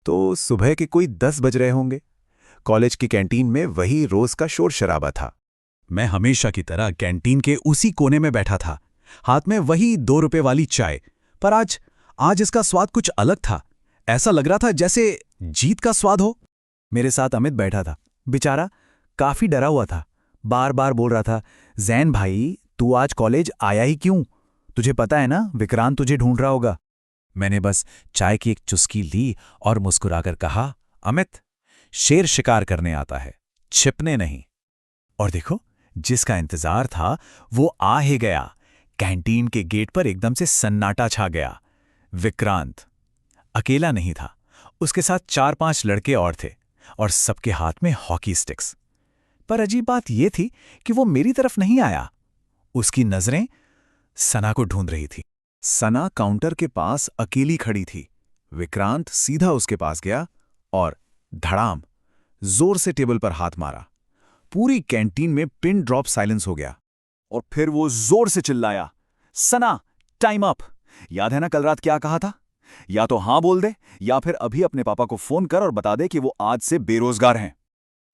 तो सुबह के कोई 10 बज रहे होंगे। कॉलेज की कैंटीन में वही रोज का शोर शराबा था। मैं हमेशा की तरह कैंटीन के उसी कोने में बैठा था, हाथ में वही 2 रुपए वाली चाय। पर आज इसका स्वाद कुछ अलग था। ऐसा लग रहा था जैसे जीत का स्वाद हो। मेरे साथ अमित बैठा था। बेचारा काफी डरा हुआ था। बार बार बोल रहा था, जैन भाई तू आज कॉलेज आया ही क्यों? तुझे पता है ना विक्रांत तुझे ढूंढ रहा होगा। मैंने बस चाय की एक चुस्की ली और मुस्कुराकर कहा, अमित, शेर शिकार करने आता है, छिपने नहीं। और देखो, जिसका इंतजार था वो आ ही गया। कैंटीन के गेट पर एकदम से सन्नाटा छा गया। विक्रांत अकेला नहीं था, उसके साथ 4-5 लड़के और थे, और सबके हाथ में हॉकी स्टिक्स। पर अजीब बात यह थी कि वो मेरी तरफ नहीं आया। उसकी नजरें सना को ढूंढ रही थी। सना काउंटर के पास अकेली खड़ी थी। विक्रांत सीधा उसके पास गया और धड़ाम जोर से टेबल पर हाथ मारा। पूरी कैंटीन में पिन ड्रॉप साइलेंस हो गया। और फिर वो जोर से चिल्लाया, सना, टाइम अप। याद है ना कल रात क्या कहा था? या तो हां बोल दे या फिर अभी अपने पापा को फोन कर और बता दे कि वो आज से बेरोजगार हैं।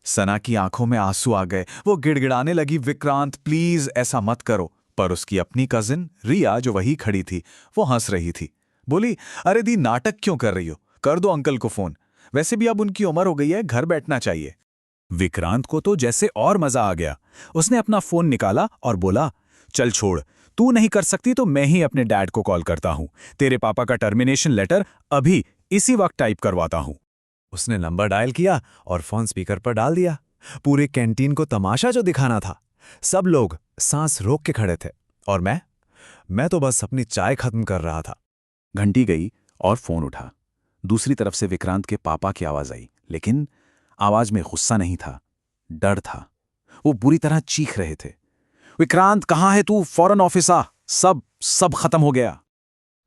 सना की आंखों में आंसू आ गए। वो गिड़गिड़ाने लगी, विक्रांत प्लीज ऐसा मत करो। पर उसकी अपनी कजिन रिया जो वही खड़ी थी, वो हंस रही थी। बोली, अरे दी, नाटक क्यों कर रही हो? कर दो अंकल को फोन। वैसे भी अब उनकी उम्र हो गई है, घर बैठना चाहिए। विक्रांत को तो जैसे और मजा आ गया। उसने अपना फोन निकाला और बोला, चल छोड़, तू नहीं कर सकती तो मैं ही अपने डैड को कॉल करता हूं। तेरे पापा का टर्मिनेशन लेटर अभी इसी वक्त टाइप करवाता हूं। उसने नंबर डायल किया और फोन स्पीकर पर डाल दिया। पूरे कैंटीन को तमाशा जो दिखाना था। सब लोग सांस रोक के खड़े थे, और मैं तो बस अपनी चाय खत्म कर रहा था। घंटी गई और फोन उठा। दूसरी तरफ से विक्रांत के पापा की आवाज आई, लेकिन आवाज में गुस्सा नहीं था, डर था। वो बुरी तरह चीख रहे थे, विक्रांत कहाँ है तू? फौरन ऑफिस आ, सब खत्म हो गया।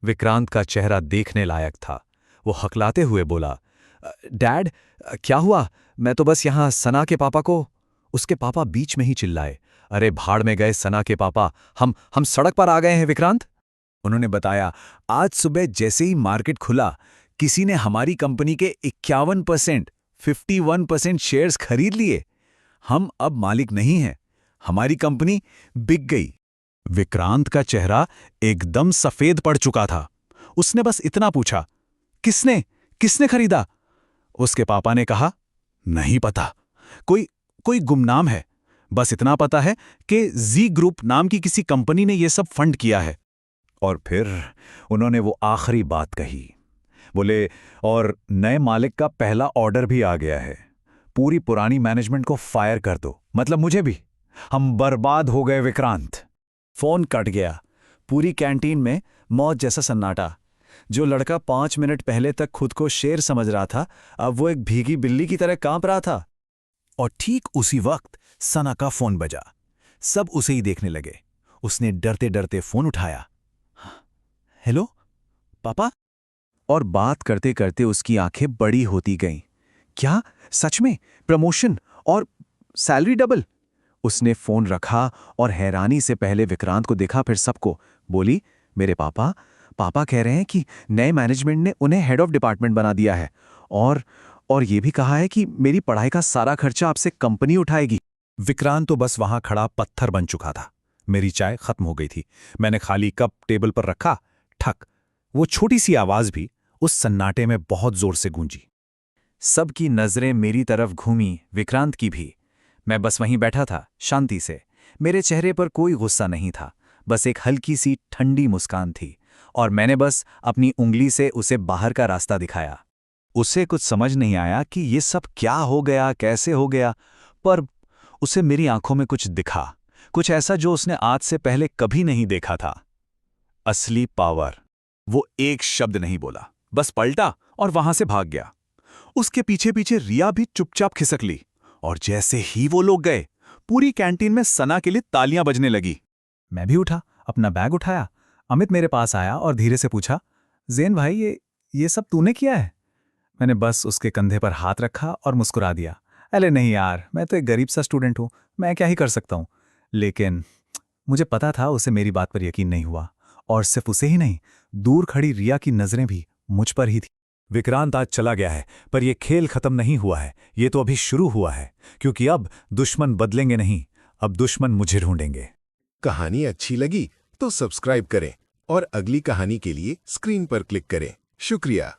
विक्रांत का चेहरा देखने लायक था। वो हकलाते हुए बोला, डैड, क्या हुआ? मैं तो बस यहां सना के पापा को। उसके पापा बीच में ही चिल्लाए, अरे भाड़ में गए सना के पापा, हम सड़क पर आ गए हैं विक्रांत। उन्होंने बताया, आज सुबह जैसे ही मार्केट खुला, किसी ने हमारी कंपनी के 51% शेयर्स खरीद लिए। हम अब मालिक नहीं हैं, हमारी कंपनी बिक गई। विक्रांत का चेहरा एकदम सफेद पड़ चुका था। उसने बस इतना पूछा, किसने खरीदा? उसके पापा ने कहा, नहीं पता, कोई गुमनाम है। बस इतना पता है कि जी ग्रुप नाम की किसी कंपनी ने यह सब फंड किया है। और फिर उन्होंने वो आखिरी बात कही। बोले, और नए मालिक का पहला ऑर्डर भी आ गया है। पूरी पुरानी मैनेजमेंट को फायर कर दो, मतलब मुझे भी। हम बर्बाद हो गए विक्रांत। फोन कट गया। पूरी कैंटीन में मौत जैसा सन्नाटा। जो लड़का 5 मिनट पहले तक खुद को शेर समझ रहा था, अब वो एक भीगी बिल्ली की तरह कांप रहा था। और ठीक उसी वक्त सना का फोन बजा। सब उसे ही देखने लगे। उसने डरते डरते फोन उठाया। हेलो पापा? और बात करते करते उसकी आंखें बड़ी होती गईं। क्या सच में प्रमोशन और सैलरी डबल? उसने फोन रखा और हैरानी से पहले विक्रांत को देखा, फिर सबको। बोली, मेरे पापा कह रहे हैं कि नए मैनेजमेंट ने उन्हें हेड ऑफ डिपार्टमेंट बना दिया है, और ये भी कहा है कि मेरी पढ़ाई का सारा खर्चा आपसे कंपनी उठाएगी। विक्रांत तो बस वहां खड़ा पत्थर बन चुका था। मेरी चाय खत्म हो गई थी। मैंने खाली कप टेबल पर रखा। ठक, वो छोटी सी आवाज भी उस सन्नाटे में बहुत जोर से गूंजी। सबकी नजरें मेरी तरफ घूमी, विक्रांत की भी। मैं बस वहीं बैठा था, शांति से। मेरे चेहरे पर कोई गुस्सा नहीं था, बस एक हल्की सी ठंडी मुस्कान थी, और मैंने बस अपनी उंगली से उसे बाहर का रास्ता दिखाया। उसे कुछ समझ नहीं आया कि ये सब क्या हो गया, कैसे हो गया, पर उसे मेरी आंखों में कुछ दिखा, कुछ ऐसा जो उसने आज से पहले कभी नहीं देखा था। असली पावर। वो एक शब्द नहीं बोला, बस पलटा और वहां से भाग गया। उसके पीछे पीछे रिया भी चुपचाप खिसक ली, और जैसे ही वो लोग गए, पूरी कैंटीन में सना के लिए तालियां बजने लगी। मैं भी उठा, अपना बैग उठाया। अमित मेरे पास आया और धीरे से पूछा, ज़ेन भाई, ये सब तूने किया है? मैंने बस उसके कंधे पर हाथ रखा और मुस्कुरा दिया। अरे नहीं यार, मैं तो एक गरीब सा स्टूडेंट हूँ, मैं क्या ही कर सकता हूँ। लेकिन मुझे पता था उसे मेरी बात पर यकीन नहीं हुआ, और सिर्फ उसे ही नहीं, दूर खड़ी रिया की नजरें भी मुझ पर ही थी। विक्रांत आज चला गया है, पर यह खेल खत्म नहीं हुआ है। ये तो अभी शुरू हुआ है, क्योंकि अब दुश्मन बदलेंगे नहीं, अब दुश्मन मुझे ढूंढेंगे। कहानी अच्छी लगी तो सब्सक्राइब करें और अगली कहानी के लिए स्क्रीन पर क्लिक करें। शुक्रिया।